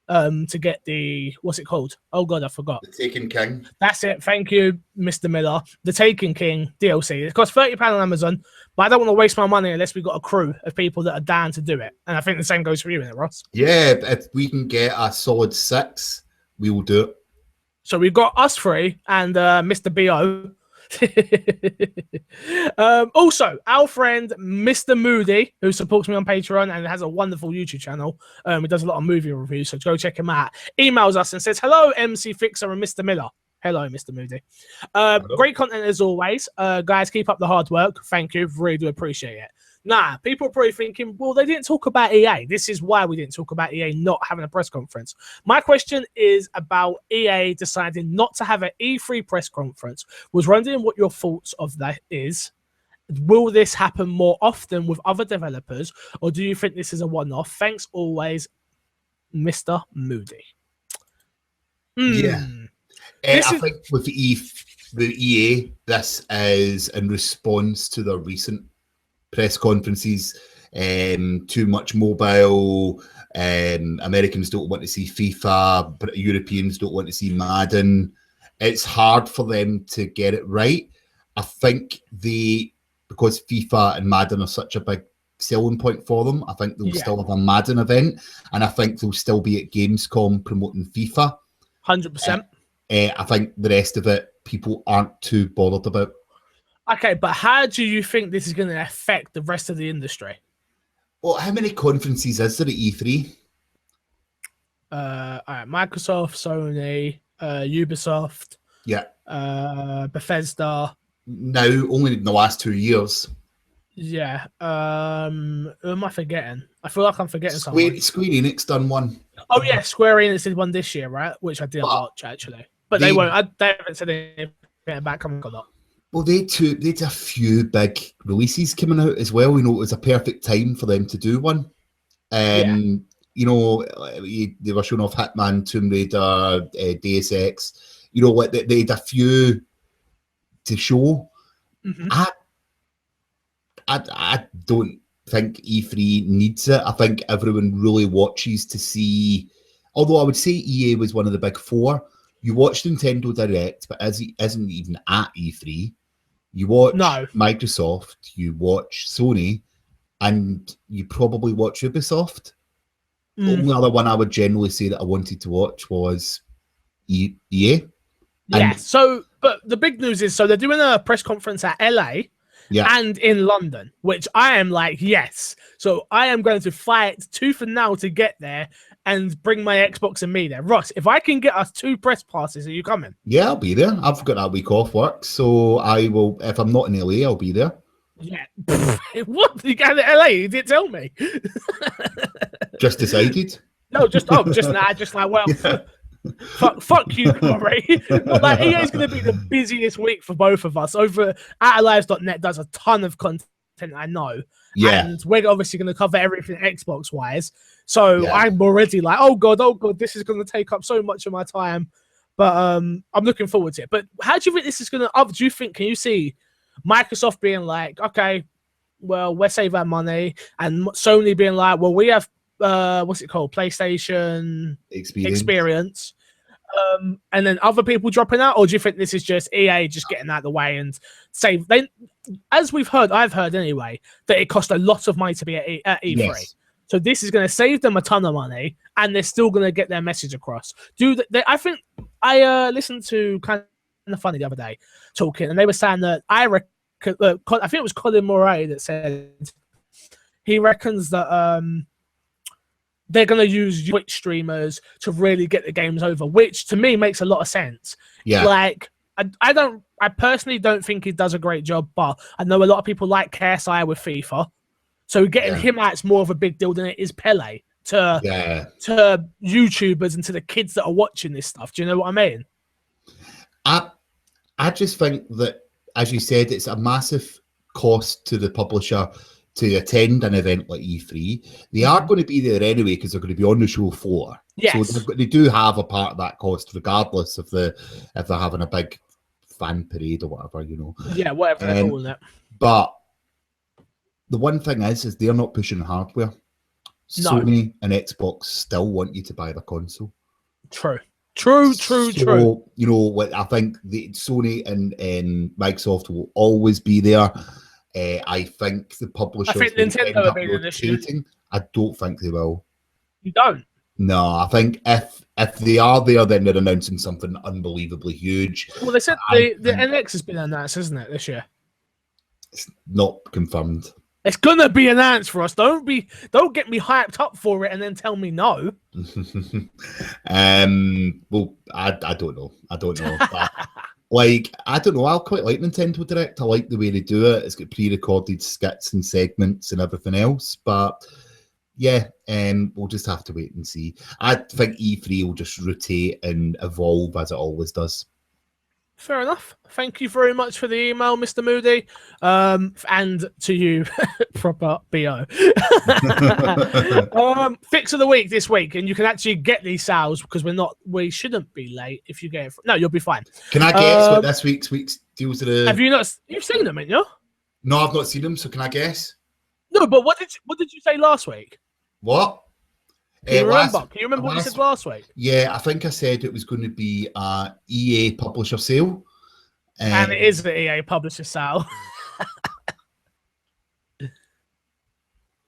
To get the, what's it called? Oh God, I forgot. The Taken King. That's it. Thank you, Mr. Miller. The Taken King DLC. It costs £30 on Amazon, but I don't want to waste my money unless we've got a crew of people that are down to do it. And I think the same goes for you, isn't it, Ross? Yeah, if we can get a solid 6, we will do it. So we've got us 3 and Mr. B.O. Also, our friend Mr. Moody, who supports me on Patreon and has a wonderful YouTube channel, he does a lot of movie reviews, so go check him out. Emails us and says, "Hello, MC Fixer and Mr. Miller." Hello, Mr. Moody. Great content as always. Guys, keep up the hard work. Thank you. Really do appreciate it. Nah, people are probably thinking, well, they didn't talk about EA. This is why we didn't talk about EA not having a press conference. My question is about EA deciding not to have an E3 press conference. Was wondering what your thoughts of that is. Will this happen more often with other developers, or do you think this is a one-off? Thanks always, Mr. Moody. Yeah. I think with the EA, this is in response to the recent press conferences. Too much mobile. Americans don't want to see FIFA, but Europeans don't want to see Madden. It's hard for them to get it right. I think because FIFA and Madden are such a big selling point for them, I think they'll still have a Madden event, and I think they'll still be at Gamescom promoting FIFA. 100%. I think the rest of it, people aren't too bothered about. Okay, but how do you think this is going to affect the rest of the industry? Well, how many conferences is there at E3? All right, Microsoft, Sony, Ubisoft, Bethesda. Now, only in the last 2 years. Yeah. Who am I forgetting? I feel like I'm forgetting someone. Square Enix done one. Oh yeah, Square Enix did one this year, right? Which I didn't watch actually, but they won't. They haven't said anything about coming or not. Well, they had a few big releases coming out as well. You know, it was a perfect time for them to do one. You know, they were showing off Hitman, Tomb Raider, Deus Ex. You know what? They had a few to show. Mm-hmm. I don't think E3 needs it. I think everyone really watches to see. Although I would say EA was one of the big 4. You watch Nintendo Direct, but isn't even at E3. You watch Microsoft, you watch Sony, and you probably watch Ubisoft. The only other one I would generally say that I wanted to watch was EA. Yeah. But the big news is, they're doing a press conference at LA. Yeah. And in London, which I am like, yes. So I am going to fight tooth and nail to get there and bring my Xbox and me there. Ross, if I can get us 2 press passes, are you coming? Yeah, I'll be there. I've got that week off work, so I will. If I'm not in LA, I'll be there. Yeah. What? You got to LA? You didn't tell me. Just decided. No, just like, well, fuck you, Corey. But like, EA's going to be the busiest week for both of us. Over OutOfLives.net does a ton of content, I know. Yeah. And we're obviously going to cover everything Xbox wise. So I'm already like, oh god, this is going to take up so much of my time. But I'm looking forward to it. But how do you think this is going to? Do you think? Can you see Microsoft being like, okay, well, we'll save our money, and Sony being like, well, we have what's it called, PlayStation Experience, and then other people dropping out, or do you think this is just EA just getting out of the way and save? As I've heard anyway, that it cost a lot of money to be at E3. Yes. So this is going to save them a ton of money, and they're still going to get their message across. I think I listened to Kind of Funny the other day talking, and they were saying that I think it was Colin Moray that said he reckons that they're going to use Twitch streamers to really get the games over, which to me makes a lot of sense. Yeah, like I personally don't think he does a great job, but I know a lot of people like KSI with FIFA. So getting him out's more of a big deal than it is Pele to YouTubers and to the kids that are watching this stuff. Do you know what I mean? I just think that, as you said, it's a massive cost to the publisher to attend an event like E3. They are going to be there anyway because they're going to be on the show floor. Yes. So they do have a part of that cost, regardless if they're having a big fan parade or whatever, you know. Yeah, whatever they're calling it. But the one thing is they're not pushing hardware. No. Sony and Xbox still want you to buy the console. True. You know, I think Sony and Microsoft will always be there. I think the publishers. I think Nintendo will be there this year. I don't think they will. You don't? No, I think if they are there, then they're announcing something unbelievably huge. Well, they said the NX has been announced, isn't it, this year? It's not confirmed. It's gonna be announced for us. Don't get me hyped up for it and then tell me no. Well, I don't know. But, like, I don't know. I quite like Nintendo Direct. I like the way they do it. It's got pre-recorded skits and segments and everything else. But yeah, we'll just have to wait and see. I think E3 will just rotate and evolve as it always does. Fair enough. Thank you very much for the email, Mr. Moody. And to you, proper BO. Fix of the week this week, and you can actually get these sales because we shouldn't be late if you get it. No, you'll be fine. Can I guess what this week's deals are? Have you not? You've seen them, haven't you? No, I've not seen them. So can I guess? No, but what did you say last week? What? Can you remember what you said last week? Yeah, I think I said it was going to be a EA publisher sale. And it is the EA publisher sale.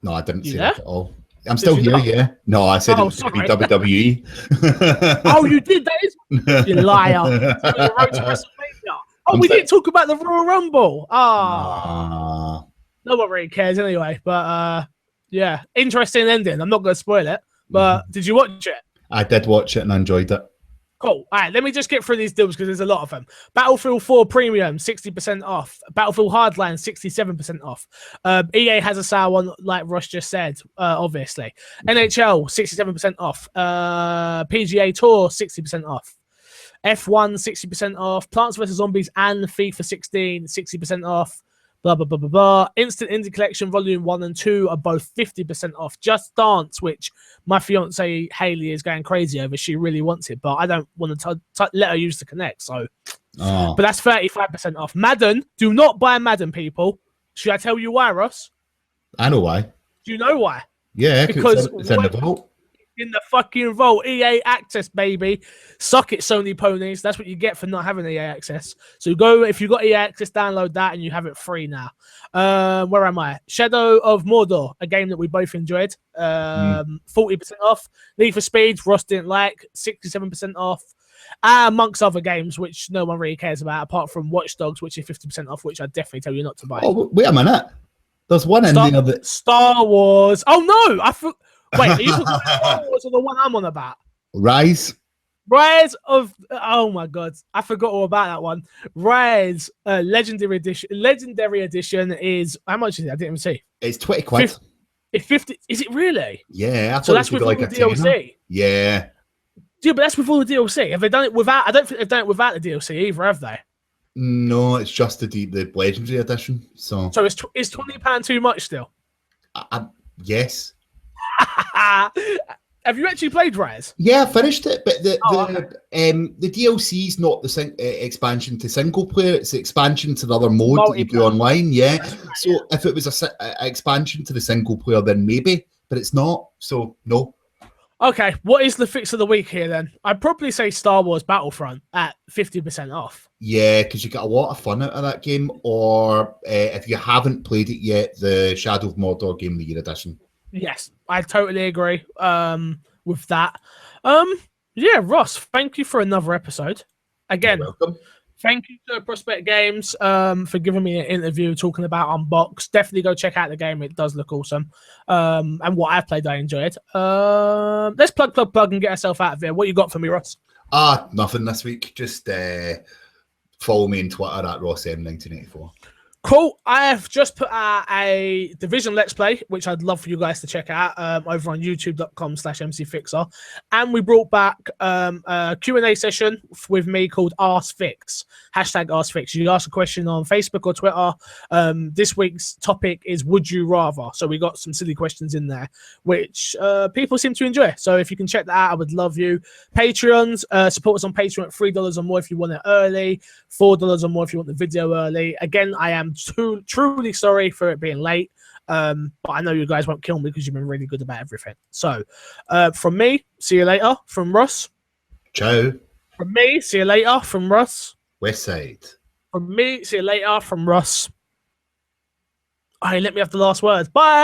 No, I didn't say that at all. I'm still here, yeah. No, I said it was going to be WWE. Oh, you did? That is... You liar. We didn't talk about the Royal Rumble. No one really cares anyway. But yeah, interesting ending. I'm not going to spoil it. But did you watch it? I did watch it and I enjoyed it. Cool. All right, let me just get through these deals because there's a lot of them. Battlefield 4 Premium, 60% off. Battlefield Hardline, 67% off. EA has a sale on, like Ross just said, obviously. NHL, 67% off. PGA Tour, 60% off. F1, 60% off. Plants vs. Zombies and FIFA 16, 60% off. Blah, blah, blah, blah, blah. Instant Indie Collection Volume 1 and 2 are both 50% off. Just Dance, which my fiance Hayley is going crazy over. She really wants it, but I don't want to let her use the Connect. So, But that's 35% off. Madden, do not buy Madden, people. Should I tell you why, Ross? I know why. Do you know why? Yeah, because it's in the vault. In the fucking vault. EA Access, baby. Suck it, Sony ponies. That's what you get for not having EA Access. So go, if you got EA Access, download that and you have it free now. Where am I? Shadow of Mordor, a game that we both enjoyed. 40% off. Need for Speed, Ross didn't like. 67% off. Amongst other games, which no one really cares about, apart from Watch Dogs, which is 50% off, which I definitely tell you not to buy. Oh, wait a minute. There's one in there that... Star Wars. Oh, no! Wait, are you talking about Star Wars or the one I'm on about? Rise. Rise of oh my god, I forgot all about that one. Rise Legendary Edition. Legendary Edition is how much is it? I didn't even see. It's 20 quid. It's 50. Is it really? Yeah, I So thought that's it would with be all like the a DLC. tenner. Yeah. Yeah, but that's with all the DLC. Have they done it without? I don't think they've done it without the DLC either, have they? No, it's just the Legendary Edition. So is £20 too much still? yes. Have you actually played Rise? Yeah, I finished it, but the DLC is not the expansion to single player; it's the expansion to the other mode that you do online. Yeah, right, so if it was a expansion to the single player, then maybe, but it's not. So no. Okay, what is the fix of the week here then? I'd probably say Star Wars Battlefront at 50% off. Yeah, because you get a lot of fun out of that game. Or if you haven't played it yet, the Shadow of Mordor Game of the Year edition. Yes, I totally agree with that. Yeah, Ross, thank you for another episode. Again, you're welcome. Thank you to Prospect Games for giving me an interview talking about Unbox. Definitely go check out the game. It does look awesome. And what I've played, I enjoyed. Let's plug and get ourselves out of here. What you got for me, Ross? Nothing this week. Just follow me on Twitter at RossM1984. Cool. I have just put out a Division Let's Play, which I'd love for you guys to check out over on youtube.com/MCFixer. And we brought back a Q&A session with me called Ask Fix, #AskFix. You ask a question on Facebook or Twitter. This week's topic is Would You Rather? So we got some silly questions in there, which people seem to enjoy. So if you can check that out, I would love you. Patreons, support us on Patreon at $3 or more if you want it early, $4 or more if you want the video early. Again, I am truly sorry for it being late, but I know you guys won't kill me because you've been really good about everything. So from me, see you later. From Russ, ciao. From me, see you later. From Russ, West Side. From me, see you later. From Russ. All right, let me have the last words. Bye.